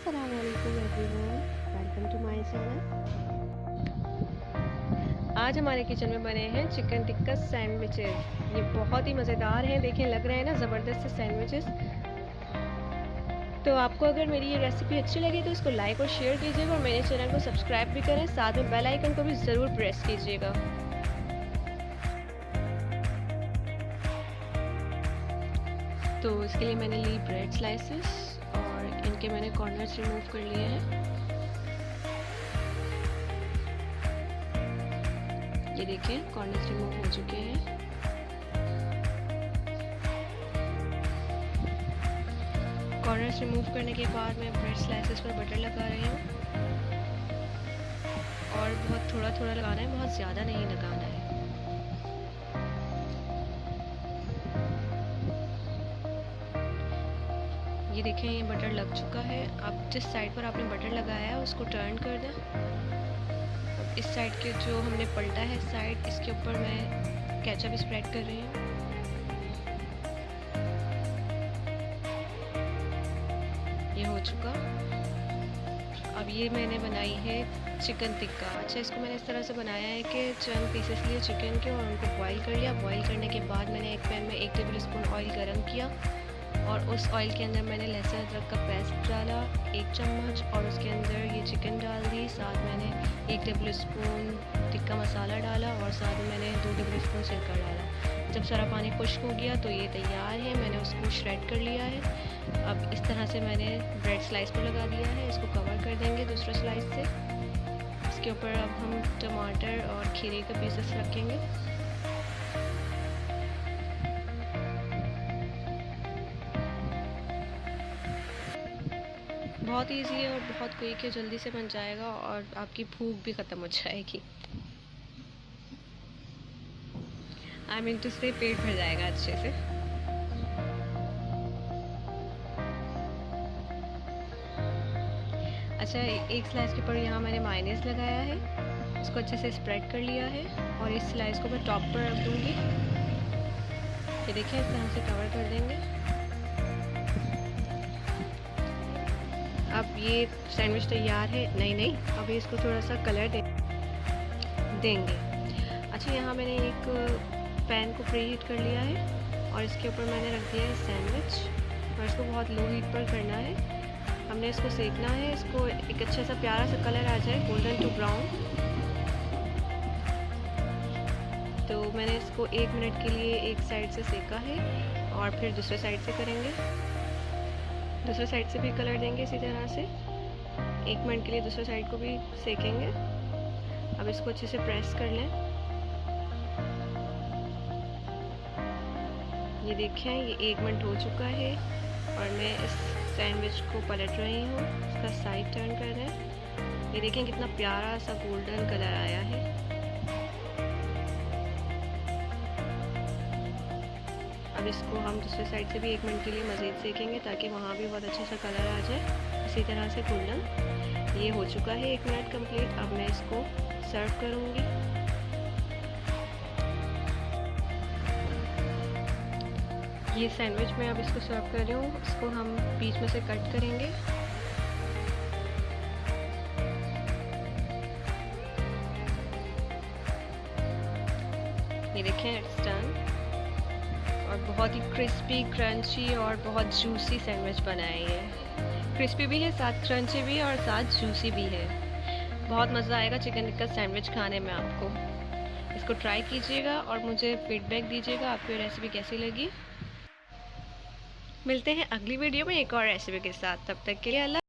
अस्सलाम वालेकुम everyone, welcome to my channel. आज हमारे किचन में बने हैं चिकन टिक्का सैंडविचेस। ये बहुत ही मज़ेदार हैं, देखें लग रहे हैं ना ज़बरदस्त से सैंडविचेस। तो आपको अगर मेरी ये रेसिपी अच्छी लगे तो इसको लाइक और शेयर कीजिएगा और मेरे चैनल को सब्सक्राइब भी करें, साथ में बेल आइकन को भी ज़रूर प्रेस कीजिएगा। तो इसके लिए मैंने ली ब्रेड स्लाइसेस और इनके मैंने कॉर्नर्स रिमूव कर लिए हैं। ये देखें कॉर्नर्स रिमूव हो चुके हैं। कॉर्नर्स रिमूव करने के बाद मैं ब्रेड स्लाइसेस पर बटर लगा रही हूँ और बहुत थोड़ा थोड़ा लगाना है, बहुत ज़्यादा नहीं लगाना है। ये देखें ये बटर लग चुका है। अब जिस साइड पर आपने बटर लगाया है उसको टर्न कर दें। अब इस साइड के जो हमने पलटा है साइड, इसके ऊपर मैं केचप स्प्रेड कर रही हूँ। ये हो चुका। अब ये मैंने बनाई है चिकन टिक्का। अच्छा, इसको मैंने इस तरह से बनाया है कि चंद पीसेस लिए चिकन के और उनको बॉईल कर लिया। बॉईल करने के बाद मैंने एक पैन में 1 टेबल स्पून ऑयल गरम किया और उस ऑयल के अंदर मैंने लहसुन अदरक का पेस्ट डाला 1 चम्मच और उसके अंदर ये चिकन डाल दी। साथ मैंने 1 टेबल स्पून टिक्का मसाला डाला और साथ में मैंने 2 टेबल स्पून सिरका डाला। जब सारा पानी खुश्क हो गया तो ये तैयार है, मैंने उसको श्रेड कर लिया है। अब इस तरह से मैंने ब्रेड स्लाइस पर लगा दिया है। इसको कवर कर देंगे दूसरे स्लाइस से। इसके ऊपर अब हम टमाटर और खीरे के पीसेस रखेंगे। बहुत इजी है और बहुत क्विक है, जल्दी से बन जाएगा और आपकी भूख भी ख़त्म हो जाएगी। आई मीन टू से पेट भर जाएगा अच्छे से। अच्छा, एक स्लाइस के ऊपर यहाँ मैंने मायोनेज़ लगाया है, इसको अच्छे से स्प्रेड कर लिया है और इस स्लाइस को मैं टॉप पर रख दूँगी। ये देखिए इस तरह से कवर कर देंगे। अब ये सैंडविच तैयार है। नहीं, अभी इसको थोड़ा सा कलर देंगे। अच्छा, यहाँ मैंने एक पैन को प्री हीट कर लिया है और इसके ऊपर मैंने रख दिया है सैंडविच और इसको बहुत लो हीट पर करना है। हमने इसको सेकना है, इसको एक अच्छा सा प्यारा सा कलर आ जाए, गोल्डन टू ब्राउन। तो मैंने इसको 1 मिनट के लिए एक साइड से सेका है और फिर दूसरे साइड से करेंगे। दूसरे साइड से भी कलर देंगे इसी तरह से। 1 मिनट के लिए दूसरे साइड को भी सेकेंगे। अब इसको अच्छे से प्रेस कर लें। ये देखें ये 1 मिनट हो चुका है और मैं इस सैंडविच को पलट रही हूँ। इसका साइड टर्न कर दें। ये देखें कितना प्यारा सा गोल्डन कलर आया है। अब इसको हम दूसरे साइड से भी 1 मिनट के लिए मज़ीद सेकेंगे ताकि वहाँ भी बहुत अच्छा सा कलर आ जाए, इसी तरह से गोल्डन। ये हो चुका है 1 मिनट कंप्लीट। अब मैं इसको सर्व करूँगी। ये सैंडविच मैं अब इसको सर्व कर रही हूँ। इसको हम बीच में से कट करेंगे। ये देखें इट्स डन और बहुत ही क्रिस्पी, क्रंची और बहुत जूसी सैंडविच बना है। ये क्रिस्पी भी है, साथ क्रंची भी है और साथ जूसी भी है। बहुत मज़ा आएगा चिकन टिक्का सैंडविच खाने में आपको। इसको ट्राई कीजिएगा और मुझे फीडबैक दीजिएगा आपको ये रेसिपी कैसी लगी। मिलते हैं अगली वीडियो में एक और रेसिपी के साथ। तब तक के लिए अल्लाह।